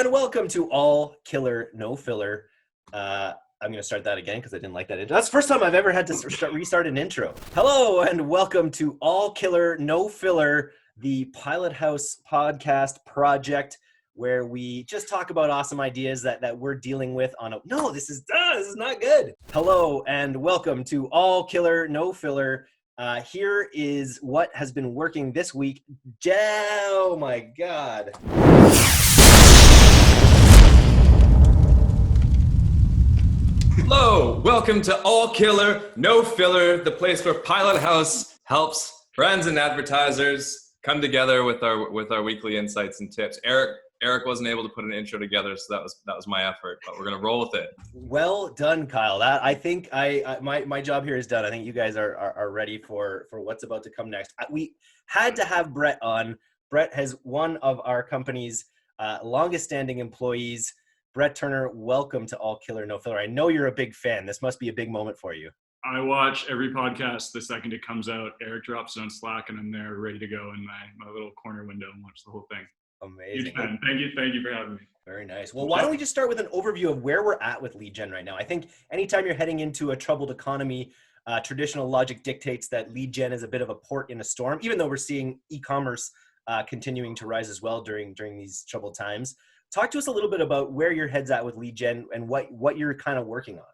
and welcome to All Killer No Filler. I'm going to start that again because I didn't like that intro. That's the first time I've ever had to restart an intro. Hello and welcome to All Killer No Filler, the Pilot House podcast project where we just talk about awesome ideas that we're dealing with on a... No, this is not good. Hello and welcome to All Killer No Filler. Here is what has been working this week. Oh my God. Hello, welcome to All Killer, No Filler, the place where Pilot House helps friends and advertisers come together with our weekly insights and tips. Eric wasn't able to put an intro together, so that was my effort, but we're gonna roll with it. Well done, Kyle. That I think my job here is done. I think you guys are ready for what's about to come next. We had to have Brett on. Brett has one of our company's longest standing employees. Brett Turner, welcome to All Killer No Filler. I know you're a big fan. This must be a big moment for you. I watch every podcast the second it comes out. Eric drops it on Slack and I'm there ready to go in my little corner window and watch the whole thing. Amazing. Huge fan. Thank you for having me. Very nice. Well, why don't we just start with an overview of where we're at with lead gen right now? I think anytime you're heading into a troubled economy, traditional logic dictates that lead gen is a bit of a port in a storm, even though we're seeing e-commerce continuing to rise as well during these troubled times. Talk to us a little bit about where your head's at with lead gen and what you're kind of working on.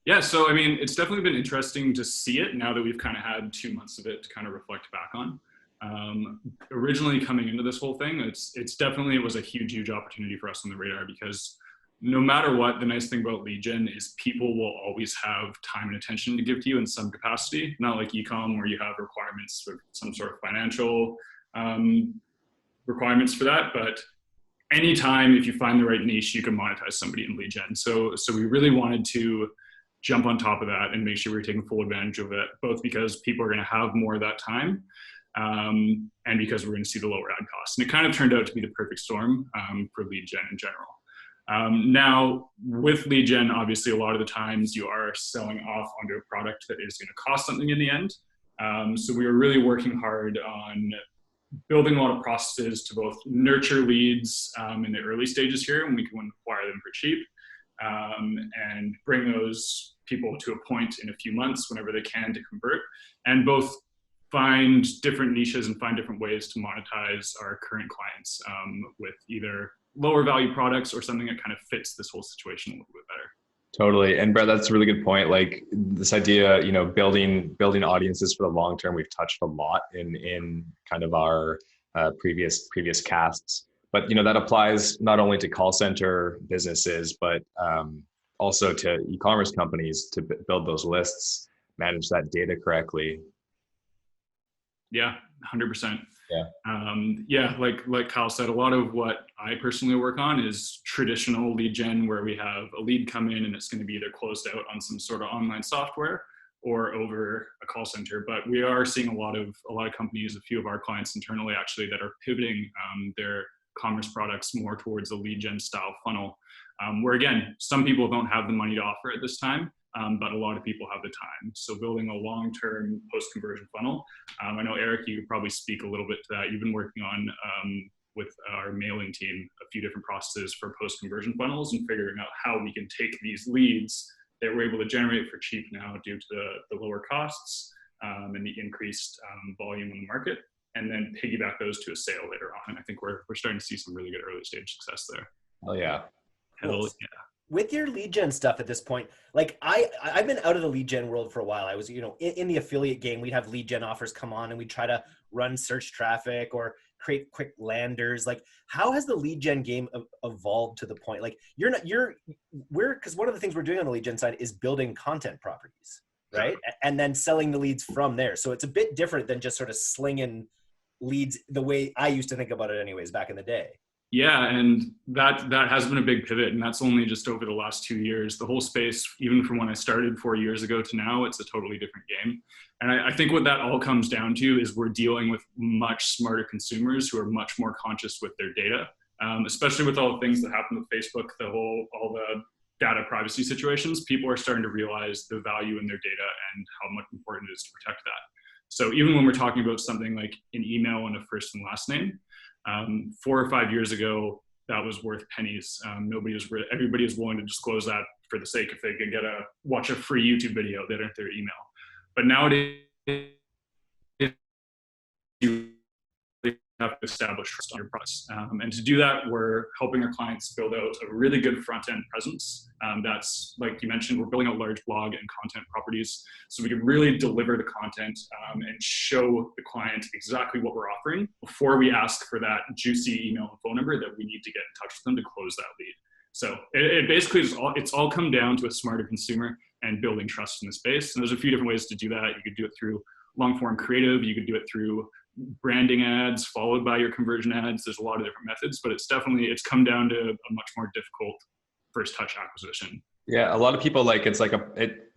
Yeah, so I mean, it's definitely been interesting to see it now that we've kind of had 2 months of it to kind of reflect back on. Originally coming into this whole thing, it was a huge opportunity for us on the radar because no matter what, the nice thing about lead gen is people will always have time and attention to give to you in some capacity, not like e-com where you have requirements for some sort of financial requirements for that, but anytime if you find the right niche, you can monetize somebody in lead gen. So we really wanted to jump on top of that and make sure we're taking full advantage of it, both because people are going to have more of that time and because we're going to see the lower ad costs. And it kind of turned out to be the perfect storm for lead gen in general. Now, with lead gen, obviously, a lot of the times you are selling off onto a product that is going to cost something in the end. So we were really working hard on building a lot of processes to both nurture leads in the early stages here, when we can acquire them for cheap, and bring those people to a point in a few months whenever they can to convert, and both find different niches and find different ways to monetize our current clients with either lower value products or something that kind of fits this whole situation a little bit better. Totally. And Brett, that's a really good point. Like this idea, building audiences for the long term, we've touched a lot in kind of our previous casts. But that applies not only to call center businesses, but also to e-commerce companies to build those lists, manage that data correctly. Yeah, 100%. Yeah. Like Kyle said, a lot of what I personally work on is traditional lead gen, where we have a lead come in and it's going to be either closed out on some sort of online software or over a call center. But we are seeing a lot of companies, a few of our clients internally actually, that are pivoting their commerce products more towards a lead gen style funnel, where again, some people don't have the money to offer at this time. But a lot of people have the time. So building a long-term post-conversion funnel. I know, Eric, you could probably speak a little bit to that. You've been working on, with our mailing team, a few different processes for post-conversion funnels and figuring out how we can take these leads that we're able to generate for cheap now due to the lower costs and the increased volume in the market, and then piggyback those to a sale later on. And I think we're starting to see some really good early stage success there. Oh, yeah. Hell yeah. With your lead gen stuff at this point, like I've been out of the lead gen world for a while. I was, in the affiliate game, we'd have lead gen offers come on and we'd try to run search traffic or create quick landers. Like, how has the lead gen game evolved to the point? Like, because one of the things we're doing on the lead gen side is building content properties, right? And then selling the leads from there. So it's a bit different than just sort of slinging leads the way I used to think about it anyways, back in the day. Yeah, and that has been a big pivot, and that's only just over the last 2 years. The whole space, even from when I started 4 years ago to now, it's a totally different game. And I think what that all comes down to is we're dealing with much smarter consumers who are much more conscious with their data, especially with all the things that happen with Facebook, all the data privacy situations. People are starting to realize the value in their data and how much important it is to protect that. So even when we're talking about something like an email and a first and last name, 4 or 5 years ago, that was worth pennies. Everybody is willing to disclose that for the sake if they could watch a free YouTube video, they don't have their email. But nowadays, you have to establish trust on your products. And to do that, we're helping our clients build out a really good front-end presence. That's, like you mentioned, we're building out large blog and content properties so we can really deliver the content and show the client exactly what we're offering before we ask for that juicy email and phone number that we need to get in touch with them to close that lead. So it basically it's all come down to a smarter consumer and building trust in the space. And there's a few different ways to do that. You could do it through long-form creative. You could do it through branding ads followed by your conversion ads. There's a lot of different methods, but it's come down to a much more difficult first touch acquisition. Yeah, a lot of people like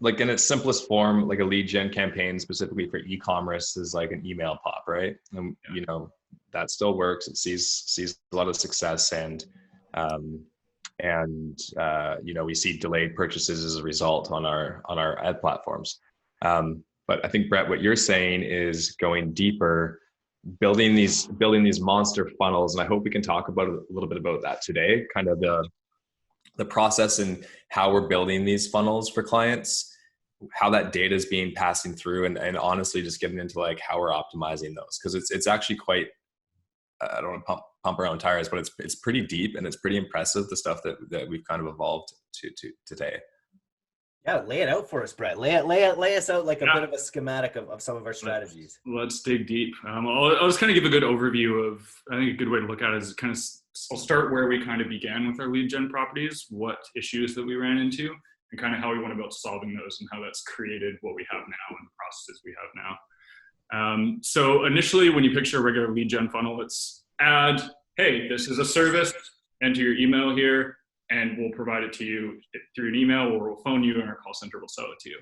like in its simplest form, like a lead gen campaign specifically for e-commerce is like an email pop, right? And you know, that still works. It sees a lot of success, and you know, we see delayed purchases as a result on our ad platforms. But I think, Brett, what you're saying is going deeper, building these monster funnels, and I hope we can talk about a little bit about that today, kind of the process and how we're building these funnels for clients, how that data is being passing through, and honestly just getting into like how we're optimizing those, because it's actually quite, I don't want to pump our own tires, but it's pretty deep and it's pretty impressive, the stuff that we've kind of evolved to today. Yeah, lay it out for us, Brett. Lay us out like a bit of a schematic of some of our strategies. Let's dig deep. I'll just kind of give a good overview of, I think a good way to look at it is kind of, I'll start where we kind of began with our lead gen properties, what issues that we ran into, and kind of how we went about solving those and how that's created what we have now and the processes we have now. So initially, when you picture a regular lead gen funnel, it's add, hey, this is a service, enter your email here, and we'll provide it to you through an email, or we'll phone you and our call center will sell it to you.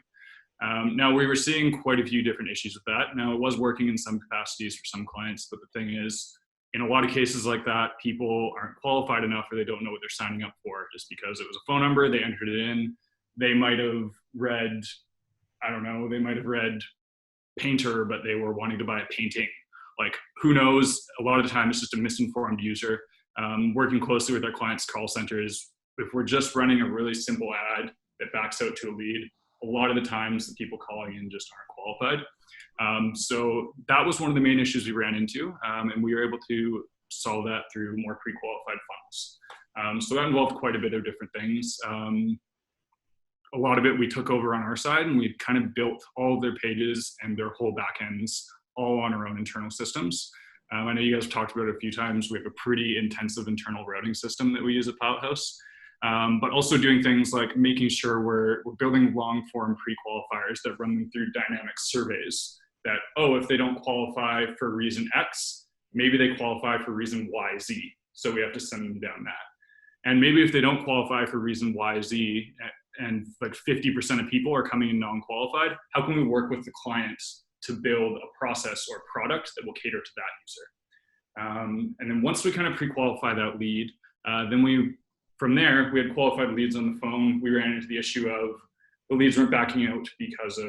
Now, we were seeing quite a few different issues with that. Now, it was working in some capacities for some clients, but the thing is, in a lot of cases like that, people aren't qualified enough, or they don't know what they're signing up for just because it was a phone number, they entered it in. They might have read, I don't know, they might have read painter, but they were wanting to buy a painting. Like, who knows? A lot of the time, it's just a misinformed user. Working closely with our clients' call centers, if we're just running a really simple ad that backs out to a lead, a lot of the times the people calling in just aren't qualified. So that was one of the main issues we ran into, and we were able to solve that through more pre-qualified funnels. So that involved quite a bit of different things. A lot of it we took over on our side, and we kind of built all of their pages and their whole backends all on our own internal systems. I know you guys have talked about it a few times. We have a pretty intensive internal routing system that we use at Powerhouse, but also doing things like making sure we're building long-form pre-qualifiers that run them through dynamic surveys that, oh, if they don't qualify for reason X, maybe they qualify for reason Y, Z. So we have to send them down that. And maybe if they don't qualify for reason Y, Z, and like 50% of people are coming in non-qualified, how can we work with the clients to build a process or product that will cater to that user? And then once we kind of pre-qualify that lead, then from there, we had qualified leads on the phone. We ran into the issue of the leads weren't backing out because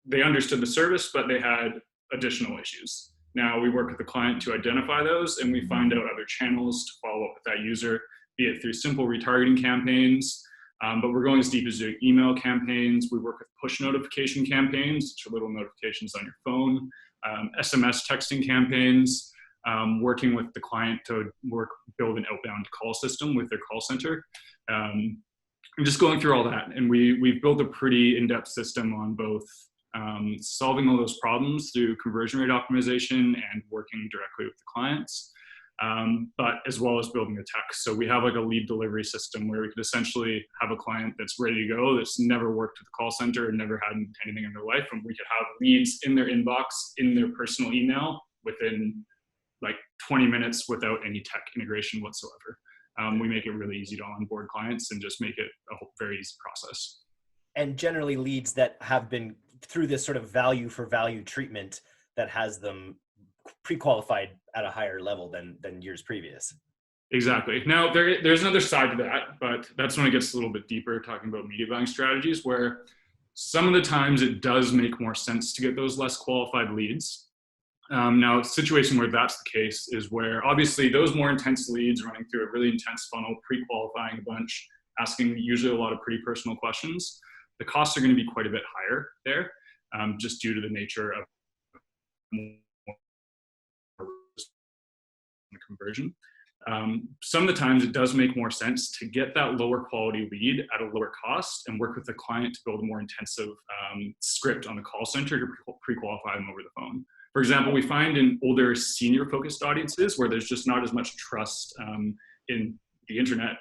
they understood the service, but they had additional issues. Now we work with the client to identify those, and we find out other channels to follow up with that user, be it through simple retargeting campaigns, but we're going as deep as doing email campaigns. We work with push notification campaigns, which are little notifications on your phone, SMS texting campaigns, working with the client to build an outbound call system with their call center. And just going through all that. And we've built a pretty in-depth system on both solving all those problems through conversion rate optimization and working directly with the clients, but as well as building the tech. So we have like a lead delivery system where we could essentially have a client that's ready to go, that's never worked with the call center and never had anything in their life, and we could have leads in their inbox, in their personal email within like 20 minutes without any tech integration whatsoever. We make it really easy to onboard clients and just make it a very easy process. And generally leads that have been through this sort of value for value treatment that has them pre-qualified at a higher level than years previous. Exactly. Now there's another side to that, but that's when it gets a little bit deeper, talking about media buying strategies, where some of the times it does make more sense to get those less qualified leads. Now, a situation where that's the case is where obviously those more intense leads running through a really intense funnel, pre-qualifying a bunch, asking usually a lot of pretty personal questions, the costs are going to be quite a bit higher there, just due to the nature of the conversion. Some of the times it does make more sense to get that lower quality lead at a lower cost and work with the client to build a more intensive script on the call center to pre-qualify them over the phone. For example, we find in older senior focused audiences where there's just not as much trust in the internet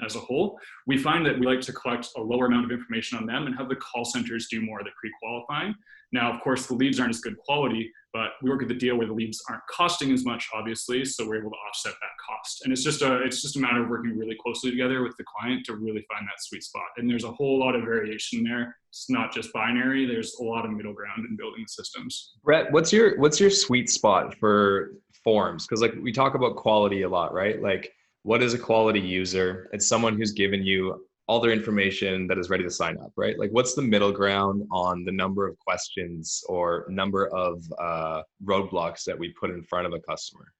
as a whole, we find that we like to collect a lower amount of information on them and have the call centers do more of the pre-qualifying. Now, of course, the leads aren't as good quality, but we work at the deal where the leads aren't costing as much, obviously, so we're able to offset that cost. And it's just a matter of working really closely together with the client to really find that sweet spot. And there's a whole lot of variation there. It's not just binary. There's a lot of middle ground in building the systems. Brett, what's your sweet spot for forms? Because like we talk about quality a lot, right? Like, what is a quality user? It's someone who's given you all their information that is ready to sign up, right? Like what's the middle ground on the number of questions or number of roadblocks that we put in front of a customer?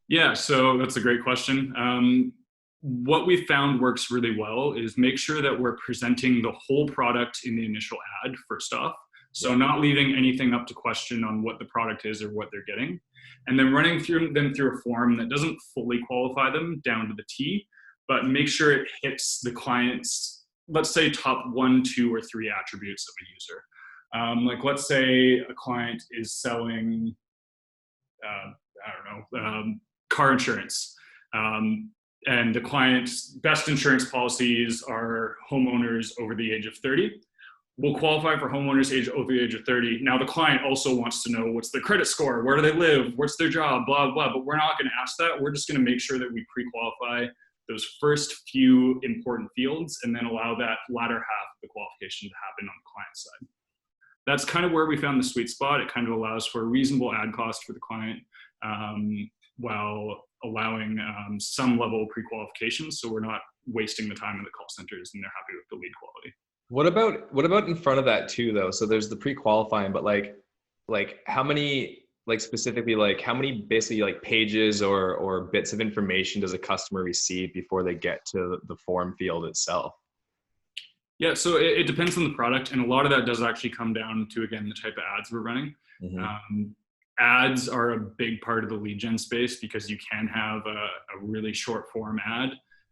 Yeah, so that's a great question. What we found works really well is make sure that we're presenting the whole product in the initial ad first off. So not leaving anything up to question on what the product is or what they're getting. And then running them through a form that doesn't fully qualify them down to the T, but make sure it hits the client's, let's say, top 1, 2, or 3 attributes of a user. Like let's say a client is selling, car insurance. And the client's best insurance policies are homeowners over the age of 30. Will qualify for homeowners over the age of 30. Now the client also wants to know what's their credit score, where do they live, what's their job, blah, blah, but we're not gonna ask that. We're just gonna make sure that we pre-qualify those first few important fields and then allow that latter half of the qualification to happen on the client side. That's kind of where we found the sweet spot. It kind of allows for a reasonable ad cost for the client while allowing some level of pre-qualification, so we're not wasting the time in the call centers and they're happy with the lead quality. What about in front of that too, though? So there's the pre-qualifying, but like how many, like specifically, like how many basically like pages or bits of information does a customer receive before they get to the form field itself? Yeah, so it depends on the product, and a lot of that does actually come down to, again, the type of ads we're running. Mm-hmm. Ads are a big part of the lead gen space because you can have a really short form ad,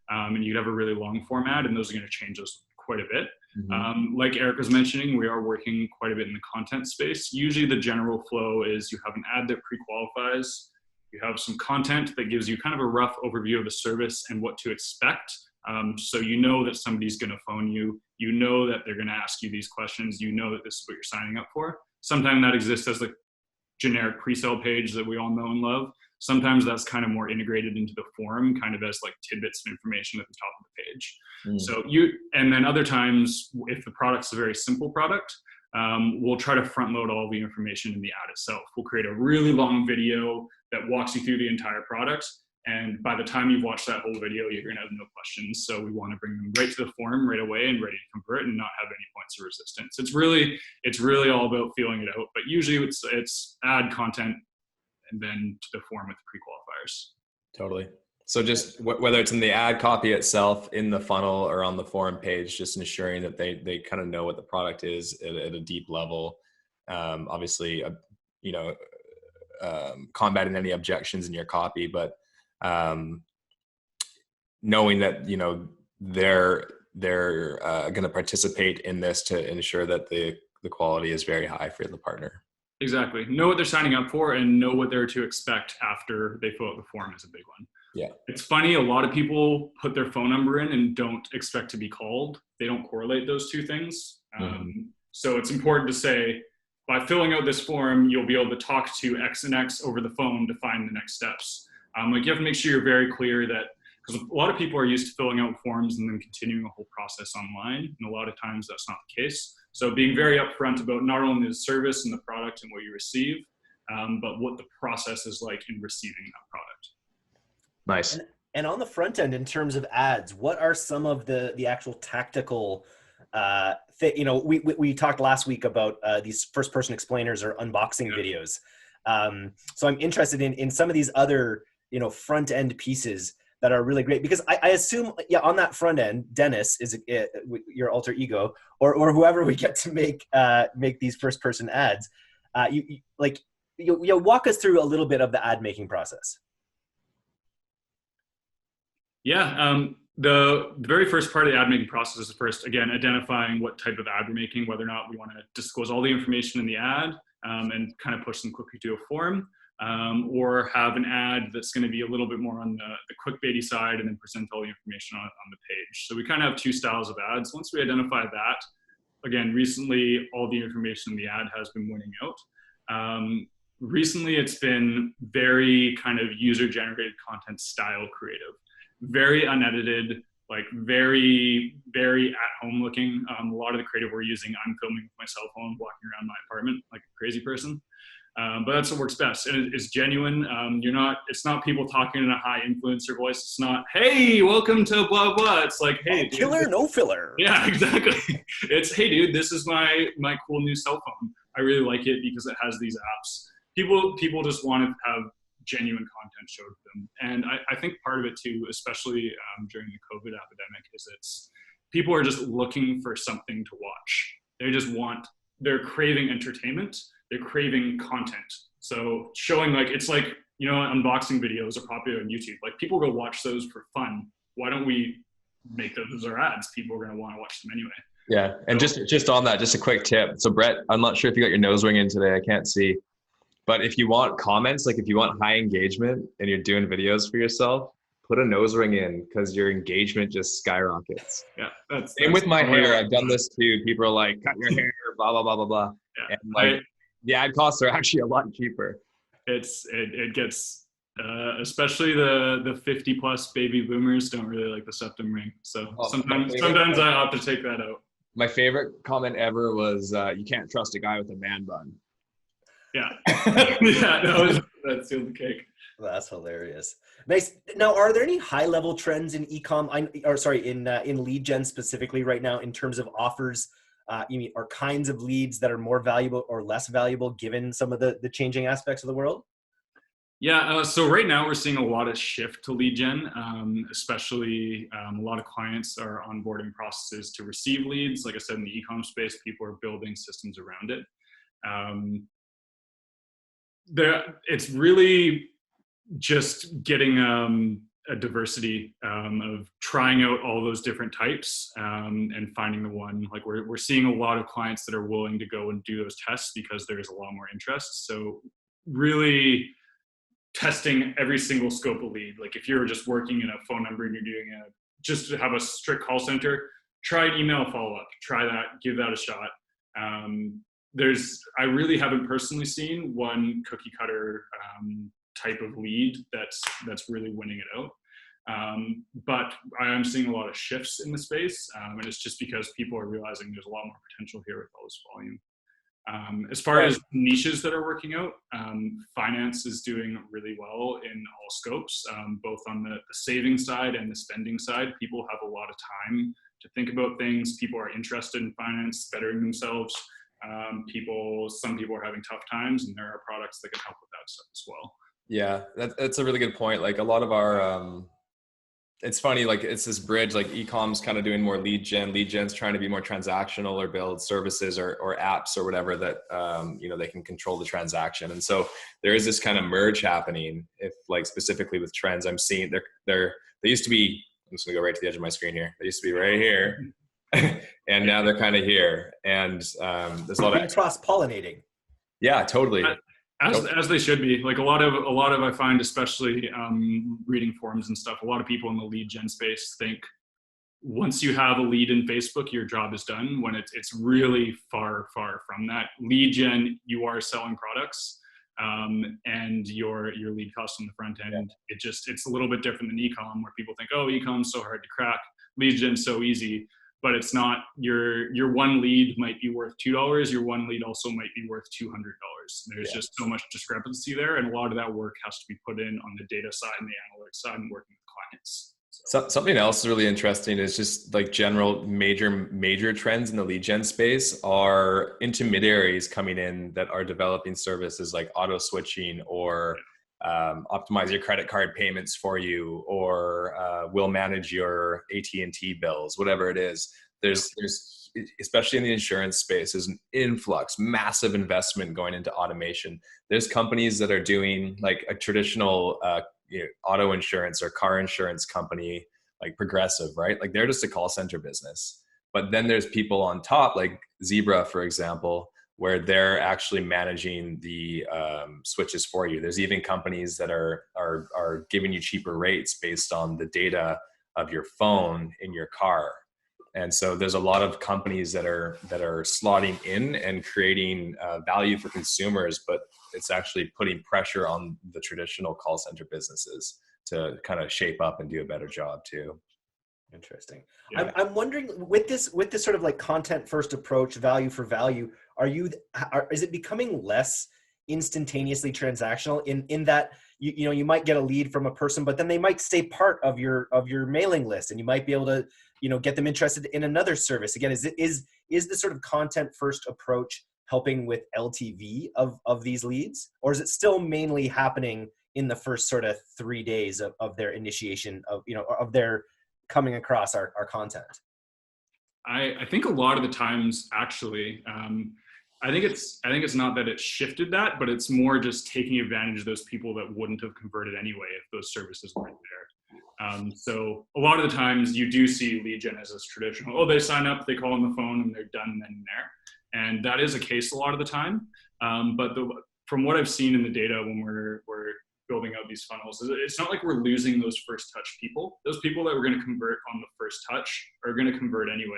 and you'd have a really long form ad, and those are going to change us quite a bit. Mm-hmm. Like Eric was mentioning, we are working quite a bit in the content space. Usually the general flow is you have an ad that pre-qualifies, you have some content that gives you kind of a rough overview of the service and what to expect. So you know that somebody's going to phone you, you know that they're going to ask you these questions, you know that this is what you're signing up for. Sometimes that exists as a generic pre-sale page that we all know and love. Sometimes that's kind of more integrated into the form, kind of as like tidbits of information at the top of the page. So and then other times, if the product's a very simple product, we'll try to front load all the information in the ad itself. We'll create a really long video that walks you through the entire product. And by the time you've watched that whole video, you're going to have no questions. So we want to bring them right to the form right away and ready to convert and not have any points of resistance. It's really all about feeling it out. But usually it's ad content and then to the form with the pre-qualifiers. Totally. So just whether it's in the ad copy itself, in the funnel, or on the form page, just ensuring that they kind of know what the product is at a deep level. Obviously, combating any objections in your copy, but knowing that, they're going to participate in this to ensure that the quality is very high for the partner. Exactly. Know what they're signing up for and know what they're to expect after they fill out the form is a big one. Yeah. It's funny, a lot of people put their phone number in and don't expect to be called. They don't correlate those two things. So it's important to say, by filling out this form, you'll be able to talk to X and X over the phone to find the next steps. You have to make sure you're very clear that, because a lot of people are used to filling out forms and then continuing the whole process online. And a lot of times that's not the case. So being very upfront about not only the service and the product and what you receive, but what the process is like in receiving that product. Nice. And on the front end, in terms of ads, what are some of the actual tactical we talked last week about these first person explainers or unboxing videos. So I'm interested in some of these other, front end pieces that are really great, because I assume, on that front end, Dennis is your alter ego, or whoever we get to make these first person ads. You walk us through a little bit of the ad making process. Yeah, the very first part of the ad making process is first, again, identifying what type of ad we're making, whether or not we want to disclose all the information in the ad and kind of push them quickly to a form, or have an ad that's going to be a little bit more on the clickbaity side and then present all the information on the page. So we kind of have two styles of ads. Once we identify that, again, recently all the information in the ad has been winning out. Recently it's been very kind of user-generated content style creative. Very unedited, like very, very at home looking. A lot of the creative we're using, I'm filming with my cell phone, walking around my apartment like a crazy person. But that's what works best. And it's genuine. It's not people talking in a high influencer voice. It's not, hey, welcome to blah, blah. It's like, hey, killer, no filler. Yeah, exactly. It's, hey dude, this is my cool new cell phone. I really like it because it has these apps. People just want to have genuine content showed to them. And I think part of it too, especially during the COVID epidemic, is people are just looking for something to watch. They're craving entertainment. They're craving content. So showing it's like, unboxing videos are popular on YouTube. Like people go watch those for fun. Why don't we make those as our ads? People are going to want to watch them anyway. Yeah. And just on that, just a quick tip. So Brett, I'm not sure if you got your nose ring in today. I can't see. But if you want comments, like if you want high engagement and you're doing videos for yourself, put a nose ring in because your engagement just skyrockets. Yeah. Same with my hair. I've done this too. People are like, cut your hair, blah, blah, blah, blah, blah. Yeah. And the ad costs are actually a lot cheaper. It gets, especially the 50 plus baby boomers don't really like the septum ring. So sometimes I opt to take that out. My favorite comment ever was, you can't trust a guy with a man bun. Yeah. Yeah, no, that's the cake. That's hilarious. Nice. Now, are there any high level trends in in lead gen specifically right now in terms of offers, or kinds of leads that are more valuable or less valuable given some of the changing aspects of the world? Yeah, so right now we're seeing a lot of shift to lead gen, especially a lot of clients are onboarding processes to receive leads. Like I said, in the e-com space, people are building systems around it. It's really just getting a diversity of trying out all those different types and finding the one. Like we're seeing a lot of clients that are willing to go and do those tests because there's a lot more interest. So really testing every single scope of lead. Like if you're just working in a phone number and you're doing just to have a strict call center, try an email follow-up, try that, give that a shot. I really haven't personally seen one cookie cutter type of lead that's really winning it out. But I am seeing a lot of shifts in the space, and it's just because people are realizing there's a lot more potential here with all this volume. As far as niches that are working out, finance is doing really well in all scopes, both on the saving side and the spending side. People have a lot of time to think about things. People are interested in finance, bettering themselves. Some people are having tough times, and there are products that can help with that stuff as well. Yeah, that's a really good point. Like a lot of our, it's funny, like it's this bridge, like e-com's kind of doing more lead gen's trying to be more transactional or build services or apps or whatever that, they can control the transaction. And so there is this kind of merge happening. If like specifically with trends, I'm seeing they used to be, I'm just gonna go right to the edge of my screen here. They used to be right here. And now they're kind of here. And there's a lot of cross-pollinating. Yeah, totally. As they should be. Like a lot of I find, especially reading forums and stuff, a lot of people in the lead gen space think once you have a lead in Facebook, your job is done, when it's really far from that. Lead gen, you are selling products, and your lead cost on the front end, it's a little bit different than e-com, where people think, oh, e-com's so hard to crack, lead gen's so easy. But it's not. Your one lead might be worth $2. Your one lead also might be worth $200. There's just so much discrepancy there, and a lot of that work has to be put in on the data side and the analytics side and working with clients. So, something else really interesting is just like general major trends in the lead gen space are intermediaries coming in that are developing services like auto switching or optimize your credit card payments for you, or will manage your AT&T bills, whatever it is. There's especially in the insurance space, there's an influx, massive investment going into automation. There's companies that are doing like a traditional auto insurance or car insurance company like Progressive, right? Like they're just a call center business. But then there's people on top like Zebra, for example, where they're actually managing the switches for you. There's even companies that are giving you cheaper rates based on the data of your phone in your car. And so there's a lot of companies that are slotting in and creating value for consumers, but it's actually putting pressure on the traditional call center businesses to kind of shape up and do a better job too. Interesting. Yeah. I'm wondering with this sort of like content first approach, value for value, is it becoming less instantaneously transactional in that you might get a lead from a person, but then they might stay part of your mailing list, and you might be able to get them interested in another service. Again, is the sort of content first approach helping with LTV of these leads, or is it still mainly happening in the first sort of 3 days of their initiation of their coming across our content? I think a lot of the times, actually, I think it's not that it shifted that, but it's more just taking advantage of those people that wouldn't have converted anyway if those services weren't there. So a lot of the times you do see lead gen as this traditional, they sign up, they call on the phone, and they're done then and there. And that is a case a lot of the time. But from what I've seen in the data when we're building out these funnels, it's not like we're losing those first touch people. Those people that we're going to convert on the first touch are going to convert anyway.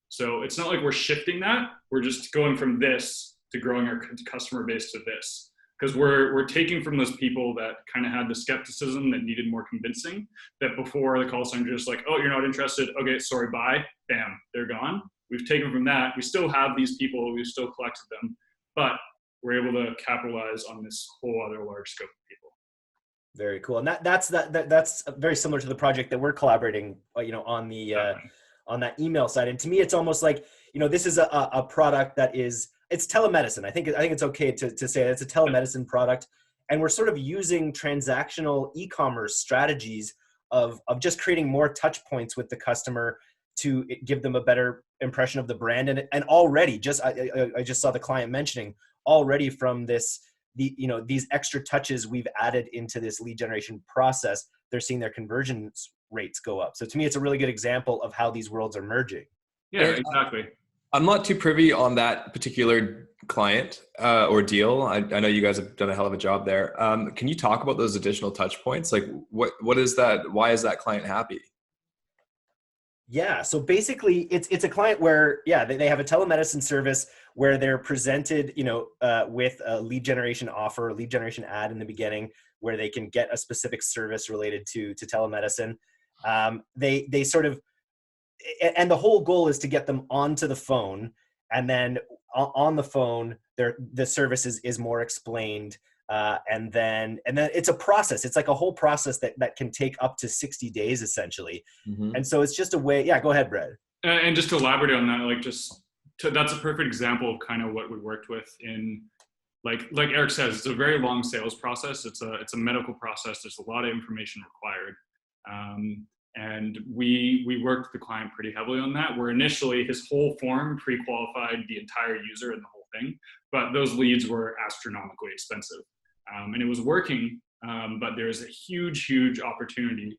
So it's not like we're shifting that. We're just going from this to growing our customer base to this, because we're taking from those people that kind of had the skepticism that needed more convincing, that before the call center just like, oh, you're not interested. Okay, sorry, bye. Bam, they're gone. We've taken from that. We still have these people. We've still collected them, but we're able to capitalize on this whole other large scope of people. Very cool. And that's very similar to the project that we're collaborating, on the on that email side. And to me, it's almost like, this is a product that it's telemedicine. I think it's okay to say that it's a telemedicine product. And we're sort of using transactional e-commerce strategies of just creating more touch points with the customer to give them a better impression of the brand. And already I just saw the client mentioning already from these extra touches we've added into this lead generation process, they're seeing their conversion rates go up. So to me, it's a really good example of how these worlds are merging. Yeah, exactly. I'm not too privy on that particular client or deal. I know you guys have done a hell of a job there. Can you talk about those additional touch points? Like what is that? Why is that client happy? Yeah, so basically it's a client where, they have a telemedicine service where they're presented, with a lead generation offer, a lead generation ad in the beginning, where they can get a specific service related to telemedicine. They sort of, and the whole goal is to get them onto the phone, and then on the phone, the service is more explained. And then it's a process. It's like a whole process that can take up to 60 days essentially. Mm-hmm. And so it's just a way. Yeah, go ahead, Brad. And just to elaborate on that, that's a perfect example of kind of what we worked with in, like Eric says, it's a very long sales process. It's a medical process. There's a lot of information required. And we worked with the client pretty heavily on that, where initially his whole form pre-qualified the entire user and the whole thing, but those leads were astronomically expensive. And it was working, but there's a huge opportunity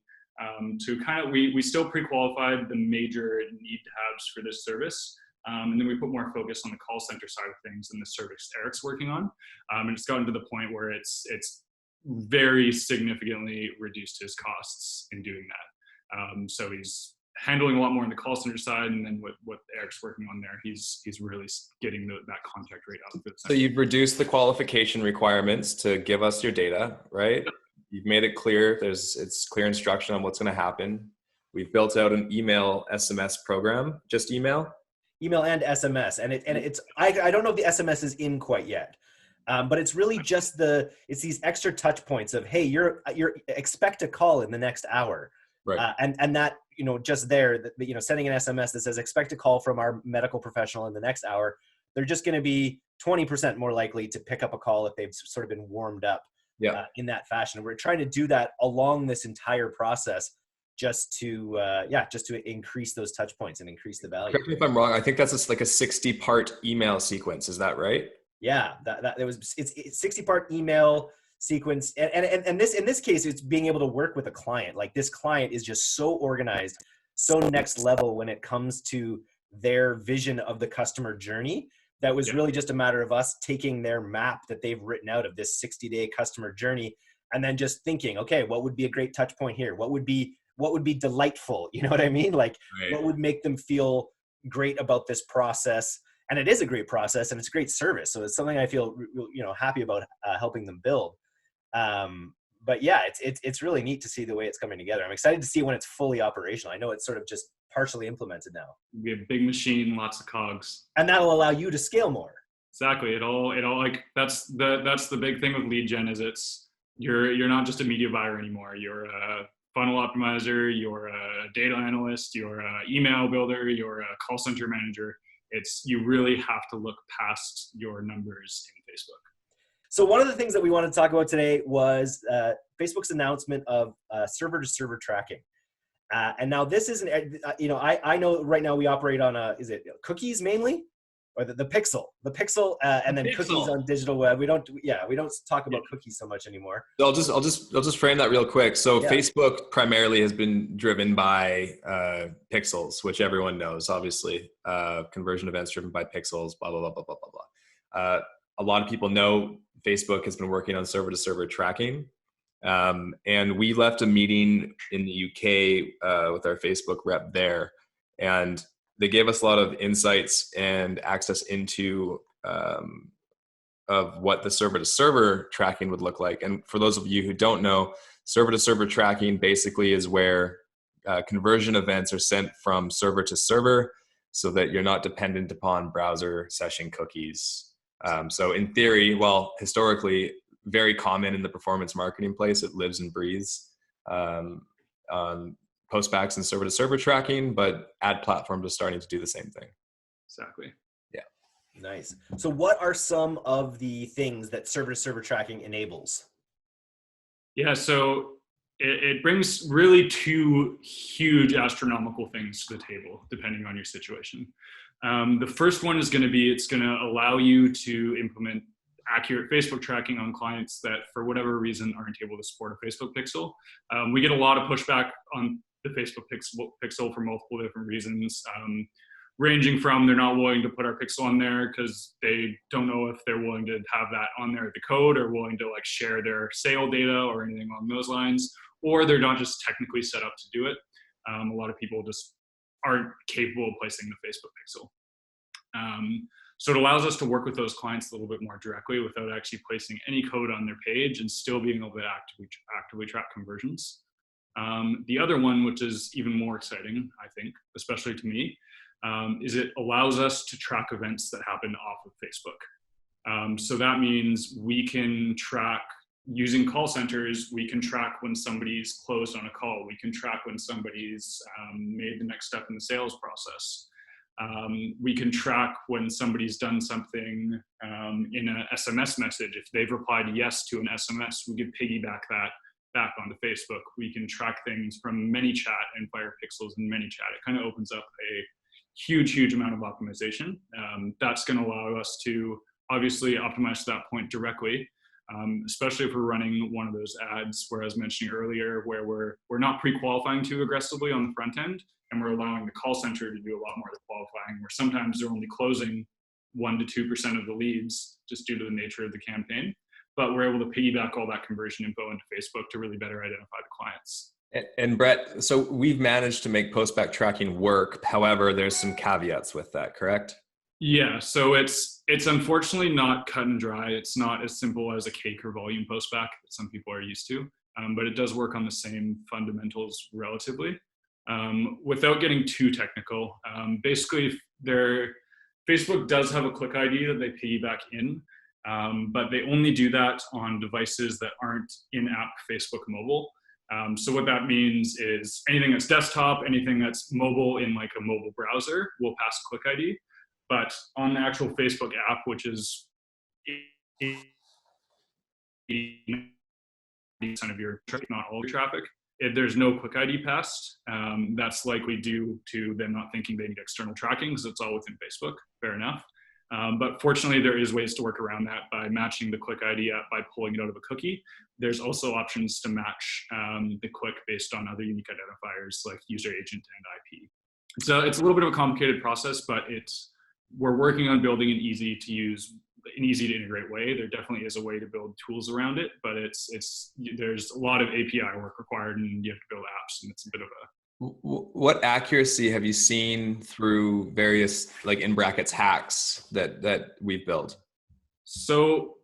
to kind of, we still pre-qualified the major need-to-haves for this service. And then we put more focus on the call center side of things and the service Eric's working on. And it's gotten to the point where it's very significantly reduced his costs in doing that. So he's handling a lot more on the call center side, and then what Eric's working on there, he's really getting that contact rate up. So you've reduced the qualification requirements to give us your data, right? Yep. You've made it clear. It's clear instruction on what's going to happen. We've built out an email SMS program, just email and SMS, and it's I don't know if the SMS is in quite yet. But it's really just it's these extra touch points of, hey, you're expect a call in the next hour. Right. And that, just there, sending an SMS that says expect a call from our medical professional in the next hour, they're just going to be 20% more likely to pick up a call if they've sort of been warmed up Yeah. in that fashion. We're trying to do that along this entire process just to increase those touch points and increase the value. Correct me if I'm wrong. I think that's like a 60-part email sequence. Is that right? Yeah, it's 60-part email sequence, and this, in this case, it's being able to work with a client. Like, this client is just so organized, so next level when it comes to their vision of the customer journey. That was really just a matter of us taking their map that they've written out of this 60-day customer journey, and then just thinking, okay, what would be a great touch point here? What would be delightful? You know what I mean? Like, what would make them feel great about this process? And it is a great process, and it's a great service. So it's something I feel, happy about helping them build. But yeah, it's really neat to see the way it's coming together. I'm excited to see when it's fully operational. I know it's sort of just partially implemented now. We have a big machine, lots of cogs, and that'll allow you to scale more. Exactly. It all like that's the big thing with lead gen is you're not just a media buyer anymore. You're a funnel optimizer. You're a data analyst. You're a email builder. You're a call center manager. You really have to look past your numbers in Facebook. So one of the things that we wanted to talk about today was Facebook's announcement of server-to-server tracking. And now this isn't, I know right now we operate on is it cookies mainly, or the Pixel, and then cookies on digital web. We don't talk about cookies so much anymore. So I'll just frame that real quick. So Facebook primarily has been driven by pixels, which everyone knows, obviously. Conversion events driven by pixels, blah, blah, blah, blah, blah, blah, blah. A lot of people know Facebook has been working on server-to-server tracking. And we left a meeting in the UK with our Facebook rep there, and they gave us a lot of insights and access into of what the server-to-server tracking would look like. And for those of you who don't know, server-to-server tracking basically is where conversion events are sent from server to server so that you're not dependent upon browser session cookies. So in theory, historically, very common in the performance marketing place, it lives and breathes on postbacks and server-to-server tracking, but ad platforms are starting to do the same thing. Exactly. Yeah. Nice. So what are some of the things that server-to-server tracking enables? Yeah, so it brings really two huge astronomical things to the table, depending on your situation. The first one is going to be, it's going to allow you to implement accurate Facebook tracking on clients that, for whatever reason, aren't able to support a Facebook pixel. We get a lot of pushback on the Facebook pixel for multiple different reasons, ranging from they're not willing to put our pixel on there because they don't know if they're willing to have that on there at the code, or willing to like share their sale data or anything along those lines, or they're not just technically set up to do it. A lot of people just aren't capable of placing the Facebook pixel. So it allows us to work with those clients a little bit more directly without actually placing any code on their page and still being able to actively track conversions. The other one, which is even more exciting, I think, especially to me, is it allows us to track events that happen off of Facebook. So that means we can track, using call centers, we can track when somebody's closed on a call. We can track when somebody's made the next step in the sales process. We can track when somebody's done something in an SMS message. If they've replied yes to an SMS, we could piggyback that back onto Facebook. We can track things from ManyChat and fire pixels in ManyChat. It kind of opens up a huge amount of optimization. That's going to allow us to obviously optimize to that point directly, especially if we're running one of those ads where I was mentioning earlier, where we're not pre-qualifying too aggressively on the front end, and we're allowing the call center to do a lot more of the qualifying, where sometimes they're only closing 1% to 2% of the leads just due to the nature of the campaign. But we're able to piggyback all that conversion info into Facebook to really better identify the clients. And Brett, so we've managed to make postback tracking work. However, there's some caveats with that, correct? Yeah, so it's unfortunately not cut and dry. It's not as simple as a cake or volume postback that some people are used to, but it does work on the same fundamentals relatively. Without getting too technical, basically Facebook does have a click ID that they piggyback in, but they only do that on devices that aren't in-app Facebook mobile. So what that means is anything that's desktop, anything that's mobile in like a mobile browser will pass a Click ID. But on the actual Facebook app, which is 80% of your traffic, not all your traffic, there's no Quick ID passed. That's likely due to them not thinking they need external tracking because it's all within Facebook. Fair enough. But fortunately, there is ways to work around that by matching the Quick ID app by pulling it out of a cookie. There's also options to match the Quick based on other unique identifiers like user agent and IP. So it's a little bit of a complicated process, but we're working on building an easy to use, an easy to integrate way. There definitely is a way to build tools around it, but there's a lot of API work required, and you have to build apps, and it's a bit of a. What accuracy have you seen through various, like, in brackets, hacks that we've built? So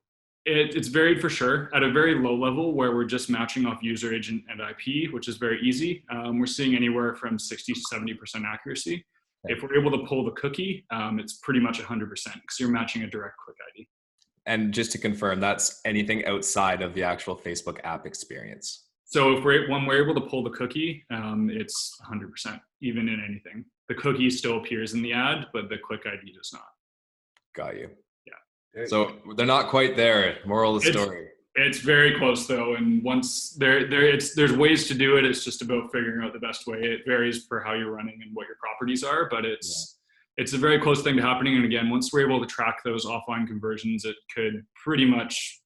it's varied for sure. At a very low level where we're just matching off user agent and IP, which is very easy, we're seeing anywhere from 60 to 70% accuracy. If we're able to pull the cookie, it's pretty much 100% because you're matching a direct Quick ID. And just to confirm, that's anything outside of the actual Facebook app experience. So when we're able to pull the cookie, it's 100%, even in anything. The cookie still appears in the ad, but the Quick ID does not. Got you. Yeah. So they're not quite there. Moral of the story. It's very close though, and once there's ways to do it. It's just about figuring out the best way. It varies per how you're running and what your properties are, but it's a very close thing to happening. And again, once we're able to track those offline conversions, you pretty much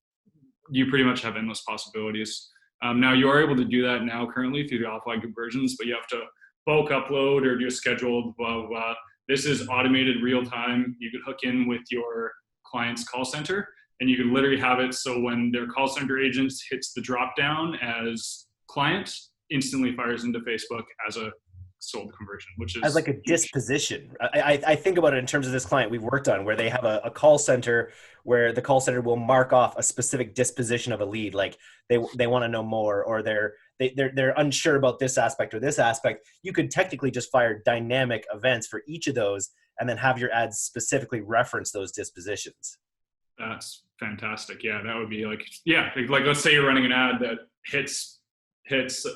have endless possibilities. Now you are able to do that now currently through the offline conversions, but you have to bulk upload or do a scheduled blah, blah, blah. This is automated real time. You could hook in with your client's call center, and you can literally have it so when their call center agents hits the drop down as client, instantly fires into Facebook as a sold conversion, which is as like a huge. Disposition. I think about it in terms of this client we've worked on, where they have a call center where the call center will mark off a specific disposition of a lead, like they want to know more, or they're unsure about this aspect or this aspect. You could technically just fire dynamic events for each of those, and then have your ads specifically reference those dispositions. That's fantastic. Yeah, that would be like let's say you're running an ad that hits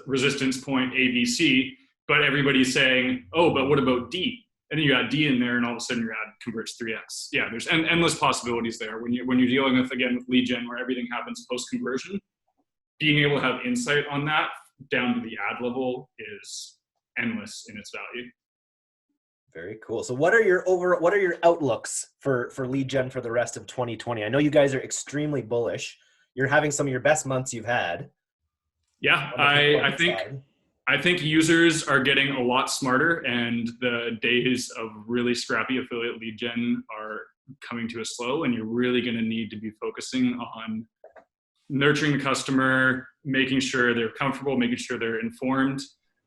resistance point ABC, but everybody's saying, oh, but what about D? And then you add D in there, and all of a sudden your ad converts 3x. Yeah, there's endless possibilities there. When you're dealing with lead gen, where everything happens post conversion, being able to have insight on that down to the ad level is endless in its value. Very cool. So what are your outlooks for lead gen for the rest of 2020? I know you guys are extremely bullish. You're having some of your best months you've had. Yeah, I think users are getting a lot smarter, and the days of really scrappy affiliate lead gen are coming to a slow, and you're really going to need to be focusing on nurturing the customer, making sure they're comfortable, making sure they're informed.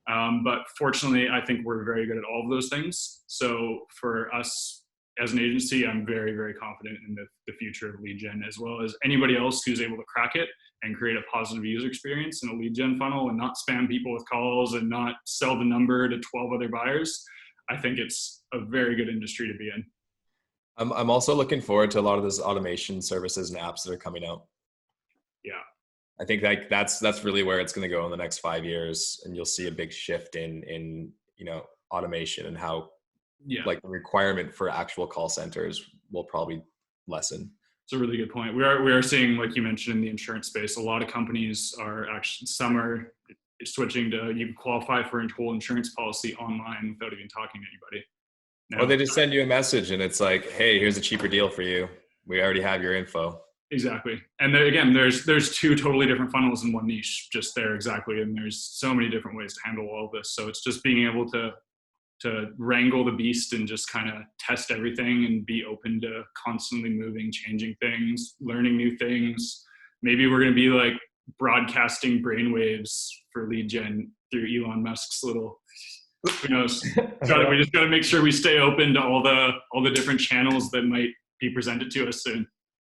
But fortunately, I think we're very good at all of those things. So for us as an agency, I'm very, very confident in the future of lead gen, as well as anybody else who's able to crack it and create a positive user experience in a lead gen funnel and not spam people with calls and not sell the number to 12 other buyers. I think it's a very good industry to be in. I'm also looking forward to a lot of those automation services and apps that are coming out. Yeah. I think that's really where it's going to go in the next 5 years, and you'll see a big shift in automation and how like the requirement for actual call centers will probably lessen. It's a really good point. We are seeing, like you mentioned, in the insurance space, a lot of companies are actually, some are switching to, you can qualify for a whole insurance policy online without even talking to anybody. Now, or they just send you a message and it's like, hey, here's a cheaper deal for you. We already have your info. Exactly. And then, again, there's two totally different funnels in one niche just there. Exactly. And there's so many different ways to handle all of this. So it's just being able to wrangle the beast and just kind of test everything and be open to constantly moving, changing things, learning new things. Maybe we're going to be like broadcasting brainwaves for lead gen through Elon Musk's little, who knows? We just got to make sure we stay open to all the different channels that might be presented to us soon.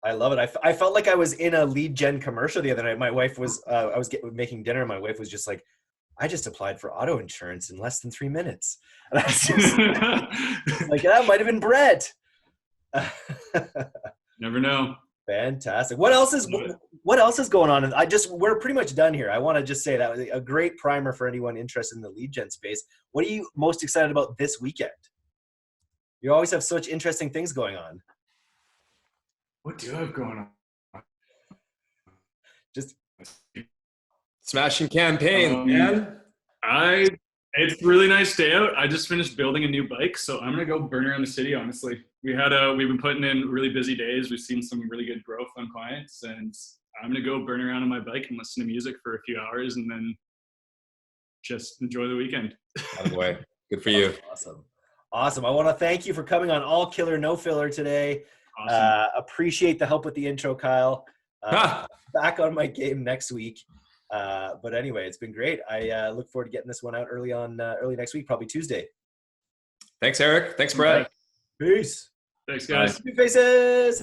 I love it. I felt like I was in a lead gen commercial the other night. My wife was, I was making dinner. And my wife was just like, I just applied for auto insurance in less than 3 minutes. And I was just like, that might've been Brett. Never know. Fantastic. What else is going on? We're pretty much done here. I want to just say that was a great primer for anyone interested in the lead gen space. What are you most excited about this weekend? You always have such interesting things going on. What do I have going on? Just smashing campaign, man. It's a really nice day out. I just finished building a new bike, so I'm gonna go burn around the city. Honestly, we've been putting in really busy days. We've seen some really good growth on clients, and I'm gonna go burn around on my bike and listen to music for a few hours, and then just enjoy the weekend. By the way, good for you. Awesome. I want to thank you for coming on All Killer No Filler today. Awesome. Appreciate the help with the intro, Kyle. Back on my game next week. But anyway, it's been great. I look forward to getting this one out early next week, probably Tuesday. Thanks, Eric. Thanks, Brad. Peace. Thanks, guys. Two faces.